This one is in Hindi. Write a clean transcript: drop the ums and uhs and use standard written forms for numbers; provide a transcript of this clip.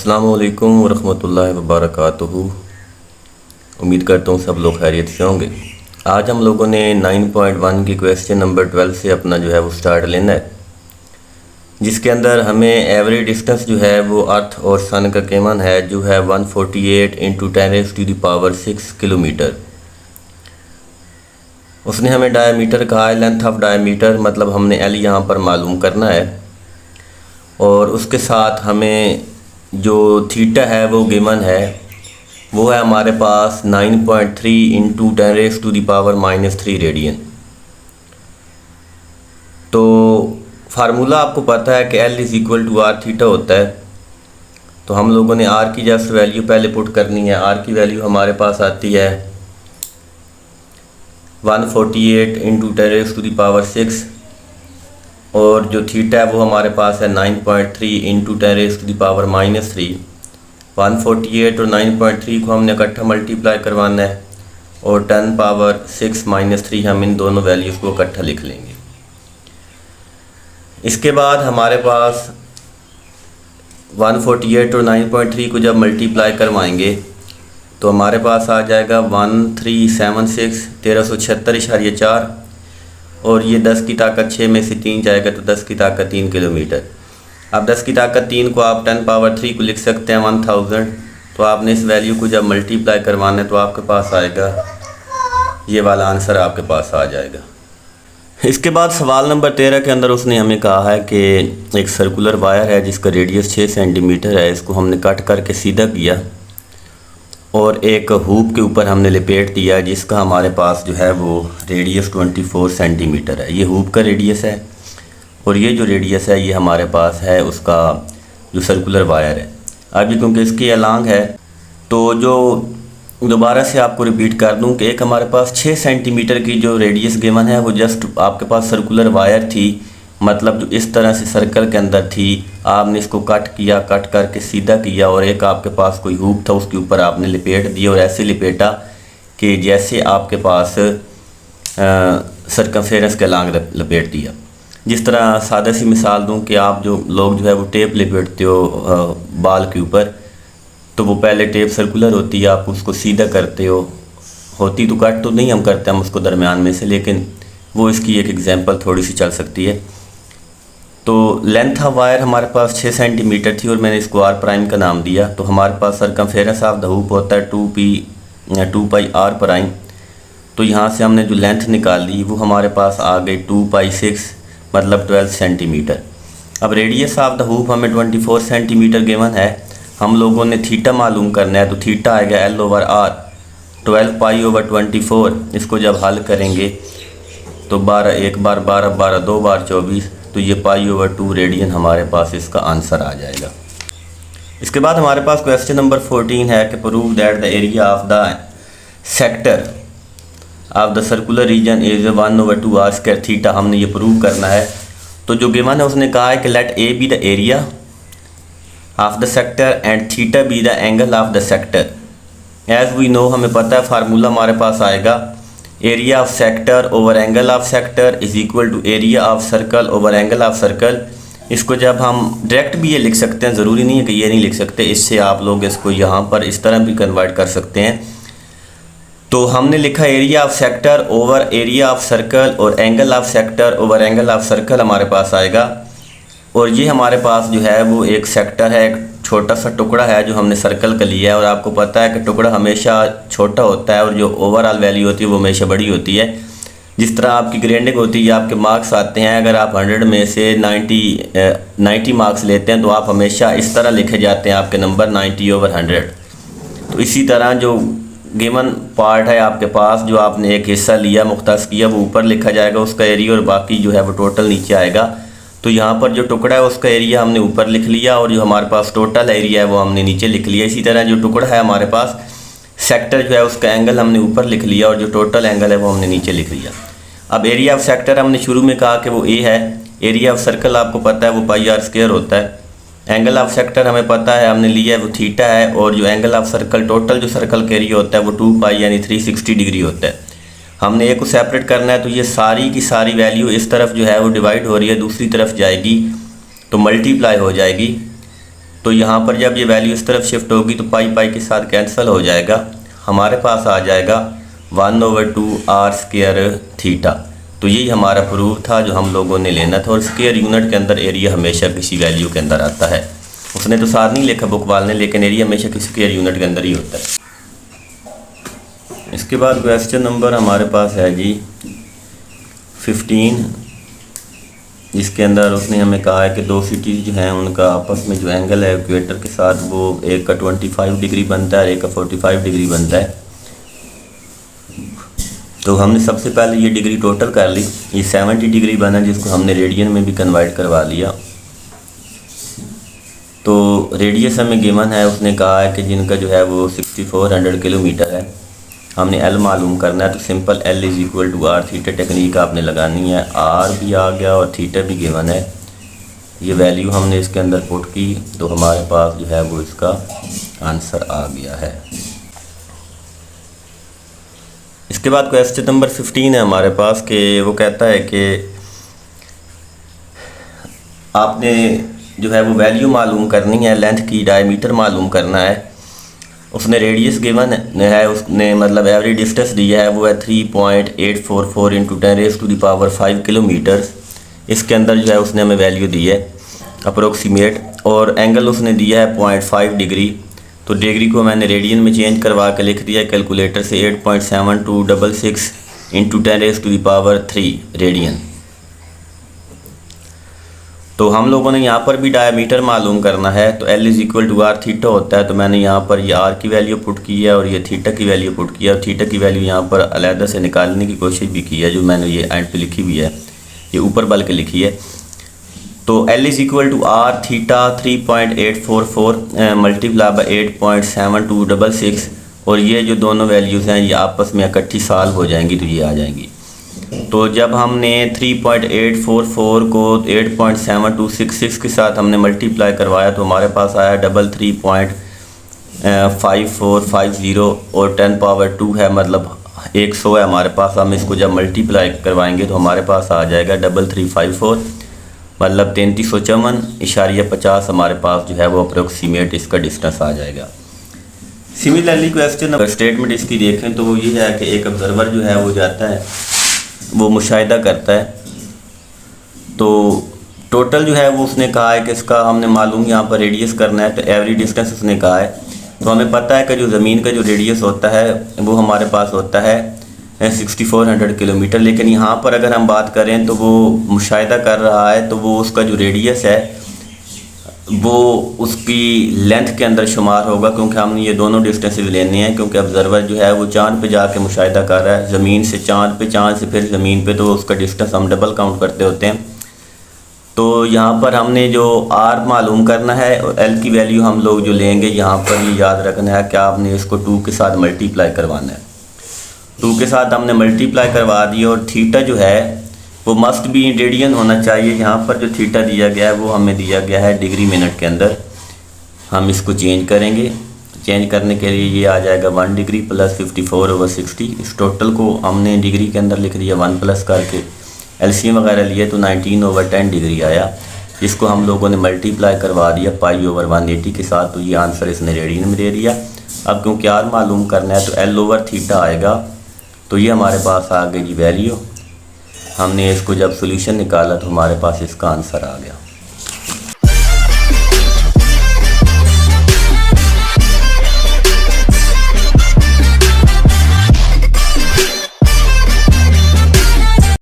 अस्सलामु अलैकुम वरहमतुल्लाहि वबरकातुहू। उम्मीद करता हूँ सब लोग खैरियत से होंगे। आज हम लोगों ने 9.1 की क्वेश्चन नंबर 12 से अपना जो है वो स्टार्ट लेना है, जिसके अंदर हमें एवरेज डिस्टेंस जो है वो अर्थ और सन का गिवन है जो है 148 इंटू 10⁻⁶ किलोमीटर। उसने हमें डायमीटर कहा है, लेंथ ऑफ डायमीटर मतलब हमने एल यहाँ पर मालूम करना है, और उसके साथ हमें जो थीटा है वो गिवन है, वो है हमारे पास 9.3 इंटू 10⁻³ रेडियन। तो फार्मूला आपको पता है कि L is equal to r theta होता है। तो हम लोगों ने आर की जस्ट वैल्यू पहले पुट करनी है। आर की वैल्यू हमारे पास आती है 148 इंटू 10⁻⁶, और जो थीटा है वो हमारे पास है 9.3 इंटू 10⁻⁻3। 148 और 9.3 को हमने इकट्ठा मल्टीप्लाई करवाना है, और 10⁻⁶ हम इन दोनों वैल्यूज़ को इकट्ठा लिख लेंगे। इसके बाद हमारे पास 148 और 9.3 को जब मल्टीप्लाई करवाएंगे तो हमारे पास आ जाएगा 1376 1376.4, और ये 10 की ताकत 6 में से 3 जाएगा तो 10 की ताकत 3 किलोमीटर। अब 10 की ताकत 3 को आप 10⁻³ को लिख सकते हैं 1000। तो आपने इस वैल्यू को जब मल्टीप्लाई करवाना है तो आपके पास आएगा ये वाला आंसर, आपके पास आ जाएगा। इसके बाद सवाल नंबर 13 के अंदर उसने हमें कहा है कि एक सर्कुलर वायर है जिसका रेडियस 6 सेंटीमीटर है। इसको हमने कट करके सीधा किया और एक हुप के ऊपर हमने लपेट दिया, जिसका हमारे पास जो है वो रेडियस 24 सेंटीमीटर है। ये हुप का रेडियस है, और ये जो रेडियस है ये हमारे पास है उसका जो सर्कुलर वायर है। अभी क्योंकि इसकी अलांग है तो जो दोबारा से आपको रिपीट कर दूं कि एक हमारे पास 6 सेंटीमीटर की जो रेडियस गिवन है वो जस्ट आपके पास सर्कुलर वायर थी, मतलब जो इस तरह से सर्कल के अंदर थी। आपने इसको कट किया, कट करके सीधा किया, और एक आपके पास कोई हुप था उसके ऊपर आपने लपेट दिया, और ऐसे लपेटा कि जैसे आपके पास सर्कमफेरेंस के अलांग लपेट दिया। जिस तरह सादा सी मिसाल दूं कि आप जो लोग जो है वो टेप लपेटते हो बाल के ऊपर, तो वो पहले टेप सर्कुलर होती है, आप उसको सीधा करते हो, होती तो कट तो नहीं हम करते, हम उसको दरमियान में से, लेकिन वो इसकी एक एग्जांपल थोड़ी सी चल सकती है। तो लेंथ ऑफ वायर हमारे पास 6 सेंटीमीटर थी और मैंने इसको आर प्राइम का नाम दिया। तो हमारे पास सर्कमफेरेंस ऑफ द हुप होता है 2πr प्राइम। तो यहाँ से हमने जो लेंथ निकाल ली वो हमारे पास आ गई 2π6 मतलब 12 सेंटीमीटर। अब रेडियस ऑफ द हुप हमें 24 सेंटीमीटर गिवन है। हम लोगों ने थीटा मालूम करना है, तो थीटा आएगा L/R 12π/24। इसको जब हल करेंगे तो 12 1 बार 12 12 2 बार 24, तो ये π/2 रेडियन हमारे पास इसका आंसर आ जाएगा। इसके बाद हमारे पास क्वेश्चन नंबर 14 है कि prove that the area of the sector of the circular region is 1/2r² theta. हमने ये प्रूव करना है। तो जो गिवन है उसने कहा है कि let A be the area of the sector and theta be the angle of the sector. As we know, हमें पता है फार्मूला हमारे पास आएगा area of sector over angle of sector is equal to area of circle over angle of circle. इसको जब हम डायरेक्ट भी ये लिख सकते हैं, ज़रूरी नहीं है कि ये नहीं लिख सकते, इससे आप लोग इसको यहाँ पर इस तरह भी कन्वर्ट कर सकते हैं। तो हमने लिखा area of sector over area of circle, और angle of sector over angle of circle हमारे पास आएगा। और ये हमारे पास जो है वो एक सेक्टर है, एक छोटा सा टुकड़ा है जो हमने सर्कल का लिया है, और आपको पता है कि टुकड़ा हमेशा छोटा होता है और जो ओवरऑल वैल्यू होती है वो हमेशा बड़ी होती है। जिस तरह आपकी ग्रेडिंग होती है, आपके मार्क्स आते हैं, अगर आप 100 में से 90 मार्क्स लेते हैं तो आप हमेशा इस तरह लिखे जाते हैं आपके नंबर 90/100। तो इसी तरह जो गिवन पार्ट है आपके पास, जो आपने एक हिस्सा लिया मुख्तस किया, वो ऊपर लिखा जाएगा उसका एरिया, और बाकी जो है वो टोटल नीचे आएगा। तो यहाँ पर जो टुकड़ा है उसका एरिया हमने ऊपर लिख लिया, और जो हमारे पास टोटल एरिया है वो हमने नीचे लिख लिया। इसी तरह जो टुकड़ा है हमारे पास सेक्टर जो है उसका एंगल हमने ऊपर लिख लिया, और जो टोटल एंगल है वो हमने नीचे लिख लिया। अब एरिया ऑफ सेक्टर हमने शुरू में कहा कि वो ए है। एरिया ऑफ सर्कल आपको पता है वो πr² होता है। एंगल ऑफ सेक्टर हमें पता है, हमने लिया है वो थीटा है, और जो एंगल ऑफ सर्कल टोटल जो सर्कल का एरिया होता है वो 2π यानी 360 डिग्री होता है। हमने ए को सेपरेट करना है, तो ये सारी की सारी वैल्यू इस तरफ जो है वो डिवाइड हो रही है, दूसरी तरफ जाएगी तो मल्टीप्लाई हो जाएगी। तो यहाँ पर जब ये वैल्यू इस तरफ शिफ्ट होगी तो पाई पाई के साथ कैंसिल हो जाएगा, हमारे पास आ जाएगा 1/2 r स्क्वायर थीटा। तो यही हमारा प्रूफ था जो हम लोगों ने लेना था। और स्क्वायर यूनिट के अंदर एरिया हमेशा किसी वैल्यू के अंदर आता है, उसने तो साथ नहीं लिखा बुक वाले ने, लेकिन एरिया हमेशा किसी स्क्वायर यूनिट के अंदर ही होता है। इसके बाद क्वेश्चन नंबर हमारे पास है जी 15, जिसके अंदर उसने हमें कहा है कि दो सिटीज़ जो हैं उनका आपस में जो एंगल है इक्वेटर के साथ, वो एक का 25 डिग्री बनता है और एक का 45 डिग्री बनता है। तो हमने सबसे पहले ये डिग्री टोटल कर ली, ये 70 डिग्री बना जिसको हमने रेडियन में भी कन्वर्ट करवा लिया। तो रेडियस हमें गिवन है, उसने कहा है कि जिनका जो है वो 6400 किलोमीटर है, हमने एल मालूम करना है। तो simple L is equal to r theta technique आपने लगानी है। आर भी आ गया और थीटा भी गिवन है, ये वैल्यू हमने इसके अंदर पुट की तो हमारे पास जो है वो इसका आंसर आ गया है। इसके बाद क्वेश्चन नंबर 15 है हमारे पास कि वो कहता है कि आपने जो है वो वैल्यू मालूम करनी है, लेंथ की डायमीटर मालूम करना है। उसने रेडियस गिवन है, उसने मतलब एवरेज डिस्टेंस दिया है वो है 3.844 × 10⁵ किलोमीटर। इसके अंदर जो है उसने हमें वैल्यू दी है अप्रोक्सीमेट, और एंगल उसने दिया है 0.5 डिग्री। तो डिग्री को मैंने रेडियन में चेंज करवा के लिख दिया कैलकुलेटर से 8.7266 × 10⁻³ रेडियन। तो हम लोगों ने यहाँ पर भी डायमीटर मालूम करना है, तो L is equal to r theta होता है। तो मैंने यहाँ पर ये आर की वैल्यू पुट की है और ये थीटा की वैल्यू पुट किया, और थीटा की वैल्यू यहाँ पर अलहदा से निकालने की कोशिश भी की है, जो मैंने ये एंड पे लिखी हुई है, ये ऊपर बल के लिखी है। तो L is equal to r theta 3.844 multiply by 8.7266, और ये जो दोनों वैल्यूज़ हैं ये आपस में इकट्ठी सॉल्व हो जाएंगी तो ये आ जाएंगी। तो जब हमने 3.844 को 8.7266 के साथ हमने मल्टीप्लाई करवाया तो हमारे पास आया 33.5450 और 10⁻² है, मतलब 100 है हमारे पास। हम इसको जब मल्टीप्लाई करवाएंगे तो हमारे पास आ जाएगा 3354, मतलब 3354.50 हमारे पास जो है वो अप्रोक्सीमेट इसका डिस्टेंस आ जाएगा। सिमिलरली क्वेश्चन अगर स्टेटमेंट इसकी देखें तो वो ये है कि एक ऑब्जर्वर जो है वो जाता है, वो मुशाहिदा करता है। तो टोटल जो है वो उसने कहा है कि इसका हमने मालूम यहाँ पर रेडियस करना है, तो एवरेज डिस्टेंस उसने कहा है। तो हमें पता है कि जो ज़मीन का जो रेडियस होता है वो हमारे पास होता है 6400 किलोमीटर, लेकिन यहाँ पर अगर हम बात करें तो वो मुशाहिदा कर रहा है तो वो उसका जो रेडियस है वो उसकी लेंथ के अंदर शुमार होगा, क्योंकि हमने ये दोनों डिस्टेंसेस लेने हैं। क्योंकि ऑब्जर्वर जो है वो चांद पे जाके मुशाहिदा कर रहा है, ज़मीन से चांद पे, चांद से फिर ज़मीन पे, तो उसका डिस्टेंस हम डबल काउंट करते होते हैं। तो यहाँ पर हमने जो आर मालूम करना है और एल की वैल्यू हम लोग जो लेंगे, यहाँ पर ये याद रखना है कि आपने इसको 2 के साथ मल्टीप्लाई करवाना है। 2 के साथ हमने मल्टीप्लाई करवा दिया, और थीटा जो है वो मस्ट भी रेडियन होना चाहिए। यहाँ पर जो थीटा दिया गया है वो हमें दिया गया है डिग्री मिनट के अंदर। हम इसको चेंज करेंगे, चेंज करने के लिए ये आ जाएगा 1 डिग्री प्लस 54/60। इस टोटल को हमने डिग्री के अंदर लिख दिया 1 प्लस करके, एलसीएम वगैरह लिए तो 19/10 डिग्री आया, जिसको हम लोगों ने मल्टीप्लाई करवा दिया π/180 के साथ। तो ये आंसर इसने रेडियन में दे दिया। अब क्योंकि आर मालूम करना है तो L/θ आएगा। तो ये हमारे पास आ गई जी वैल्यू। हमने इसको जब सोल्यूशन निकाला तो हमारे पास इसका आंसर आ गया।